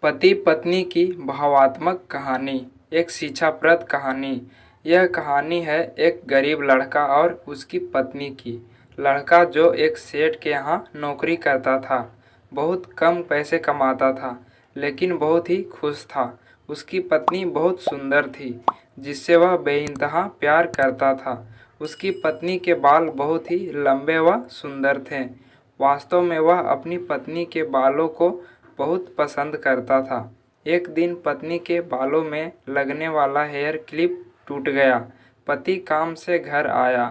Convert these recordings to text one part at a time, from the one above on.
पति पत्नी की भावात्मक कहानी। एक शिक्षाप्रद कहानी। यह कहानी है एक गरीब लड़का और उसकी पत्नी की। लड़का जो एक सेठ के यहाँ नौकरी करता था, बहुत कम पैसे कमाता था, लेकिन बहुत ही खुश था। उसकी पत्नी बहुत सुंदर थी, जिससे वह बेइंतहा प्यार करता था। उसकी पत्नी के बाल बहुत ही लंबे व सुंदर थे। वास्तव में वह अपनी पत्नी के बालों को बहुत पसंद करता था। एक दिन पत्नी के बालों में लगने वाला हेयर क्लिप टूट गया। पति काम से घर आया।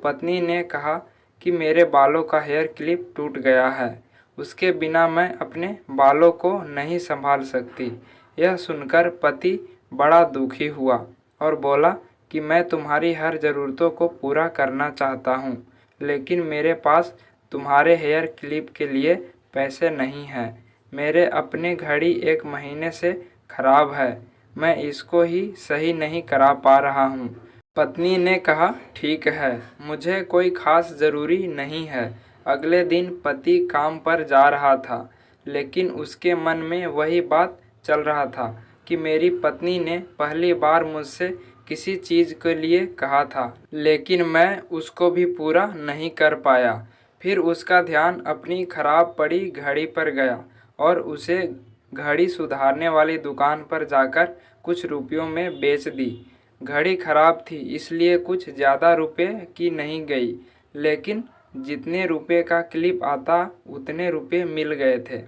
पत्नी ने कहा कि मेरे बालों का हेयर क्लिप टूट गया है, उसके बिना मैं अपने बालों को नहीं संभाल सकती। यह सुनकर पति बड़ा दुखी हुआ और बोला कि मैं तुम्हारी हर ज़रूरतों को पूरा करना चाहता हूँ, लेकिन मेरे पास तुम्हारे हेयर क्लिप के लिए पैसे नहीं हैं। मेरे अपने घड़ी 1 महीने से खराब है, मैं इसको ही सही नहीं करा पा रहा हूँ। पत्नी ने कहा, ठीक है, मुझे कोई खास ज़रूरी नहीं है। अगले दिन पति काम पर जा रहा था, लेकिन उसके मन में वही बात चल रहा था कि मेरी पत्नी ने पहली बार मुझसे किसी चीज़ के लिए कहा था, लेकिन मैं उसको भी पूरा नहीं कर पाया। फिर उसका ध्यान अपनी खराब पड़ी घड़ी पर गया और उसे घड़ी सुधारने वाली दुकान पर जाकर कुछ रुपयों में बेच दी। घड़ी खराब थी, इसलिए कुछ ज़्यादा रुपए की नहीं गई, लेकिन जितने रुपए का क्लिप आता उतने रुपए मिल गए थे।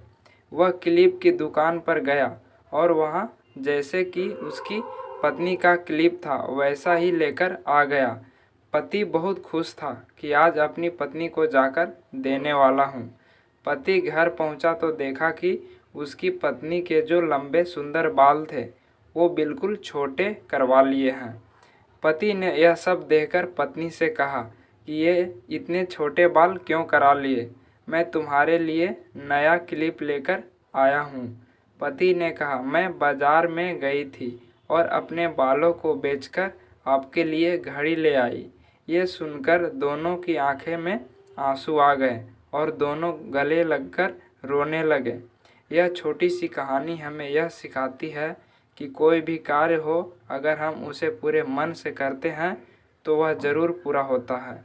वह क्लिप की दुकान पर गया और वहाँ जैसे कि उसकी पत्नी का क्लिप था वैसा ही लेकर आ गया। पति बहुत खुश था कि आज अपनी पत्नी को जाकर देने वाला हूँ। पति घर पहुंचा तो देखा कि उसकी पत्नी के जो लंबे सुंदर बाल थे वो बिल्कुल छोटे करवा लिए हैं। पति ने यह सब देखकर पत्नी से कहा कि ये इतने छोटे बाल क्यों करा लिए? मैं तुम्हारे लिए नया क्लिप लेकर आया हूँ। पति ने कहा, मैं बाजार में गई थी और अपने बालों को बेचकर आपके लिए घड़ी ले आई। ये सुनकर दोनों की आंखें में आंसू आ गए और दोनों गले लगकर रोने लगे। यह छोटी सी कहानी हमें यह सिखाती है कि कोई भी कार्य हो, अगर हम उसे पूरे मन से करते हैं तो वह ज़रूर पूरा होता है।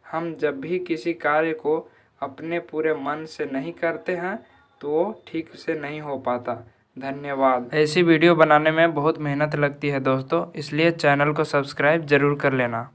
हम जब भी किसी कार्य को अपने पूरे मन से नहीं करते हैं तो वो ठीक से नहीं हो पाता। धन्यवाद। ऐसी वीडियो बनाने में बहुत मेहनत लगती है दोस्तों, इसलिए चैनल को सब्सक्राइब ज़रूर कर लेना।